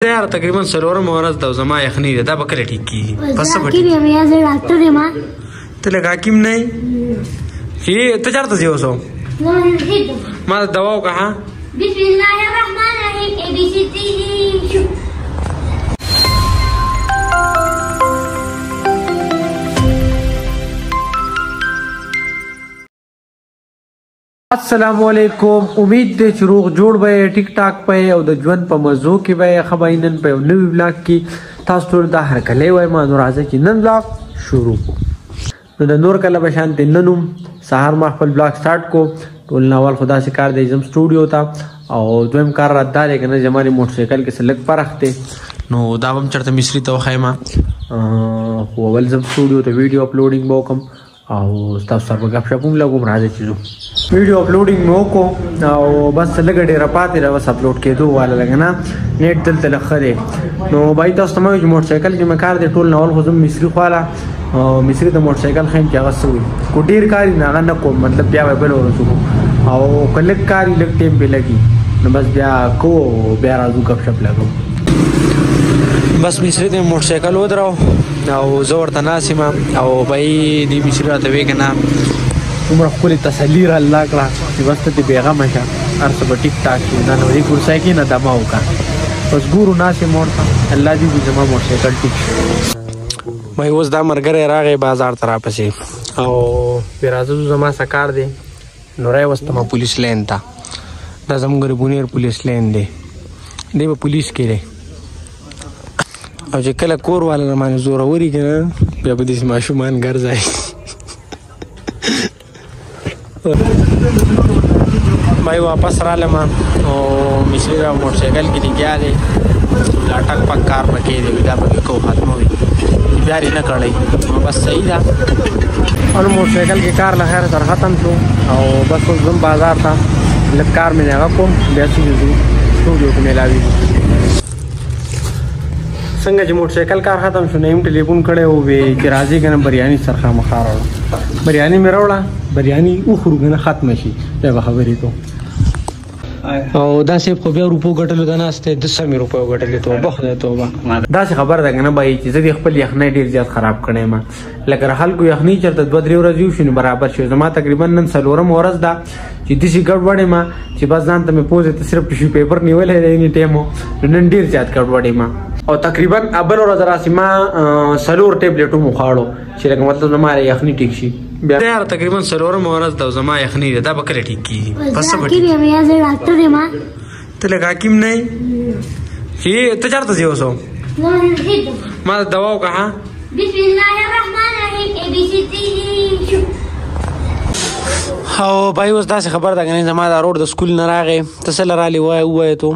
یار تقریبا څلورم ورځ ده زما یخني ده دا به کله ټیک کېږي بس څه به ټیک کېږي زه ډاکټر یم ته لږ حکیم نه یې چې ته چېرته ځې اوس ما دوا وکړه ها بسم الله الرحمن الرحیم ABCD السلام علیکم امید دی چې روغ جوړ به ټیک ټاک په او د ژوند په مزو کې به خبرینن په نوې بلاګ کې تاسو ټول د هر کله وای ما نور راځي چې نن بلاګ شروع کو نو د نور کله به شانت ننوم سهار ما خپل بلاګ سٹارټ کو ټول ناول خدا سے کار دی زم سټوډیو تا او دویم کار را دار کنه زماري موټر سایکل کې سلک پرخته نو دا هم چرته مصری ته خیمه خو ول زم سټوډیو ته ویډیو اپلوډینګ وکم او تاسو سره غږ شپوم لګوم راځي چې ویډیو اپلوډینګ مو کو او بس لګ ډیر پاتې را وس اپلوډ کېدو والا لګنه نیټ دلته لخره نو بای تاسو ته مې موټر سایکل کې مکار دی ټول ناول خو زم مصری خواله او مصری د موټر سایکل خیم کې هغه سوي کو ډیر کاری نه نه کوم مطلب بیا بل ورسو او کله کاری لګ ټیم به لګي نو بس بیا کو بیا راځو غږ شپ لګو بس مصری د موټر سایکل ودراو او زور ته ناسمه او بای دی مصری راته وی کنه عمر خپل تسلی را الله کړه چې بس ته بیغمه شه هر څه به ټیک ټاک شي دا نو دې کورسای کې نه دما وکړه بس ګورو ناسې مور ته الله دې زما موټر سایکل ټیک شي مې اوس دا مرګره راغی بازار ته راپسې او پیرازو زما سکار دی نورای واستما پولیس لین ته دا زموږ بونیر پولیس لین دی دی به پولیس کې دی او چې کله کور والا باندې زوروري کنه بیا به دې ماشومان ګرځي بای واپس رالم او مصری را موټر سایکل کې لګیا دی لاټک پک کار پکې دی دا به کو ختم وي بیا نه کړی بس صحیح ده او موټر سایکل کې کار له خیر سره ختم شو او بس زم بازار ته لږ کار مې نه کوم بیا چې سټوډیو کې ملاوي څنګه چې موټر سایکل کار ختم شو نیم ټلیفون کړي او وی چې راځي کنه بریانی سرخه مخاروړه بریانی مې راوړه بریانی اوخرو کنه ختم شي دا خبرې کو او دا سه خو بیا روپو غټلو دا نهسته 200 روپو غټلې توبه خدای توبه دا څه خبر ده کنه بای چې زه خپل یخنۍ ډیر زیات خراب کړم ما لکه خلکو یخنۍ چرته 2-3 ورځې شنو برابر شي زما تقریبا نن څلورم ورځ ده چې د شي ګډوډې ما چې بس ځان ته مې پوزه ته صرف ټیشو پیپر نیولې دی نی ټیمو نن ډیر زیات ګډوډې ما او تقریبا ابل ورځ راسي ما سلور ټیبلټو مخاړو چې لکه مطلب زما یخنۍ ټیک شي بیا یار تقریبا څلورم ورځ ده زما یخنۍ ده دا به کله ټیک کېږي بس څه به ټیک کېږي زه ډاکټر یم ته لږ حکیم نه یې چې ته چېرته ځې اوس ما دوا وکړه ها بسم الله الرحمن الرحیم ABCD او بای اوس داسې خبر ده کنه زما دا روډ د سکول نه راغی ته څه لرالې وایې ته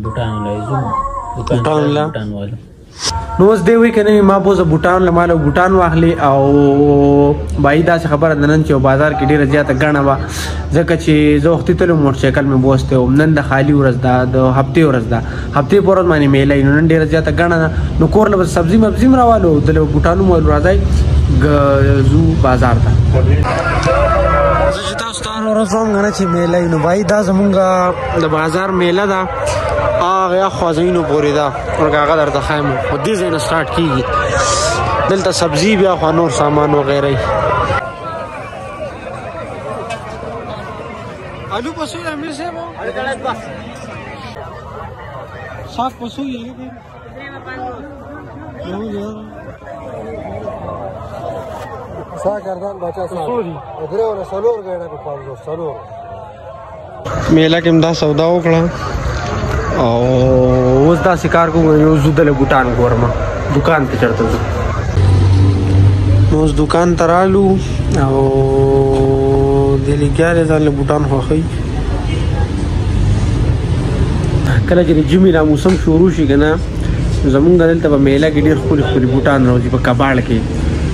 بوټان لایزو بوټان نو اوس دی وی کنه ما بوزه بوټان لماله بوټان واخلي او بای دا خبره نن چې بازار کې ډیره زیاته غاڼه وا ځکه چې زه وختي ته موټر سایکل مې بوسته او نن د خالی ورځ دا د هفته ورځ دا هفته پورز باندې میلې نن ډیره زیاته غاڼه نو کور له سبزی مبزی راوالو د بوټانو مول راځي زو بازار ته زه تاسو ته ورځم غنه چې میلې نو بای دا زمونږه د بازار میله ده هغه خوازینو پورې ده ورګه درته خایم خو دې ځای نه سٹارټ کیږي دلته سبزی بیا خو نور سامان وغیرہ आलू पसू है मिल से वो बस साफ पसू है लेकिन सा करदान बच्चा सॉरी उधर और सलोर गएडा को पालो सलोर मेला के मदा सौदा वकड़ा او اوس دا شکار کوم یو زودل بوټان ګورما دکان ته چرته نو اوس دکان ترالو او دلی ګاره ځل بوټان خوخی کله چې جمی را موسم شروع شي کنه زمونږ دلته په میله کې ډیر خوري بوټان راځي په کباړ کې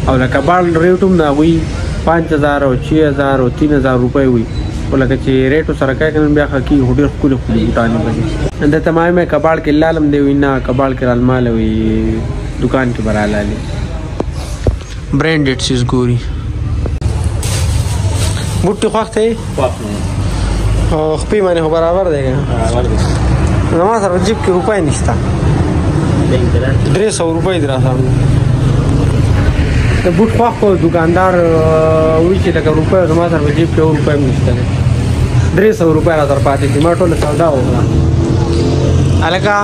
او لا کباړ ریټوم دا وی 5000 او 6000 او 3000 روپۍ وی ولکه چې ریټو سره کای کنه بیا خکی هډیر خوري بوټان باندې انده تمام مې کباړ کې لالم دی وینا کباړ کې رالمال وی دکان کې برالاله برانډډ سیز ګوري بوټي خوخته او خپې باندې برابر دی برابر دی زما سره جیب کې روپۍ نشته 300 روپۍ در سره د بوټ خواخ کو دکاندار وی چې لکه روپۍ زما سره جیب کې روپۍ نشته 300 روپۍ را در پاتې دي ما ټول سودا وکړه الکا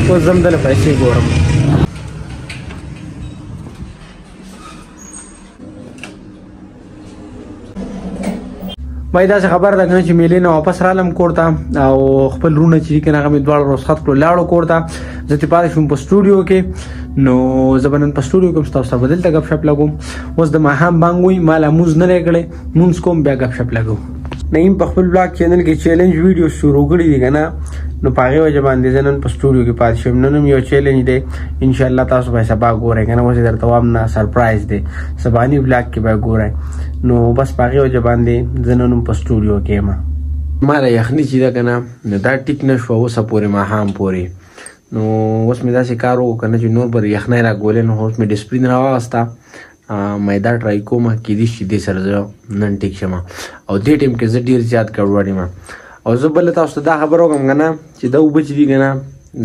اوس زم دل پیسې ګورم باید دا خبر ده چې میلې نه واپس رالم کور ته او خپل رونه چې کنه هغه مې دواړه رخصت کړو لاړو کور ته زه چې پاتې شوم په سټوډیو کې نو زه به نن په سټوډیو کې ستاسو سره بدلته ګپ شپ لګوم اوس د ماښام بانګ وي ما لا مونځ نه دی کړی مونځ کوم بیا ګپ شپ لګو نعیم په خپل بلاګ چینل کې چیلنج ویډیو شروع کړي دي که نه نو په هغې وجه باندې زه نن په سټوډیو کې پاتې شوم نن هم یو چیلنج دی انشاءالله تاسو به سبا ګورئ که نه اوس یې درته وایم نه سرپرایز دی سباني بلاګ کې به ګورئ نو بس په هغې وجه باندې زه نن هم په سټوډیو کې یم ما له یخني چې ده که نه نو دا ټیک نه شوه اوسه پورې ماښام پورې نو اوس مې داسې کار وکړو که نه چې نور به یخنۍ راګولې نو اوس مې ډسپلین راواغسته مې دا ټرای کوم کېدای شي دې سره زه نن ټیک شم او دې ټایم کې زه ډېر زیات ګډوډ یم او زه بله تاسو ته دا خبره وکړم که نه چې دا اوبه چې دي که نه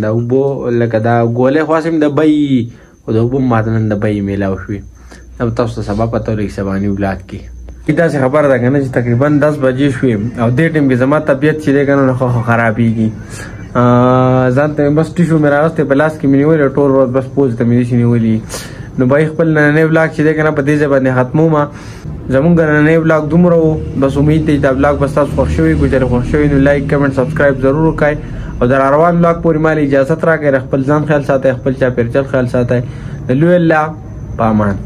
دا اوبه لکه دا ګولۍ خو هسې د بیې خو د اوبه ماته نن د بیې میلاو شوې دا به تاسو ته سبا پته ولګي سباني ولاګ کې داسې خبره ده که نه چې تقریبا 10 بجې شوې او دې ټایم کې زما طبیعت چې دی که نه نو خو خرابېږي ځان ته بس ټیشو مې راغستی په لاس کې مې نیولې ټول ورځ بس پوزې ته مې داسې نیولي نو بای خپل نننی ولاګ چې دی که نه په دې ځای باندې ختمومه زمونږ نننی ولاګ دومره و بس امید دی دا ولاګ بس تاسو خوښ شوي که چېرې خوښ شوي نو لایک کمنټ سبسکرایب ضرور وکړئ او د راروان ولاګ پورې مالې اجازت راکړئ خپل ځان خیال ساتئ خپل چاپېریال خیال ساتئ د لوی الله په امان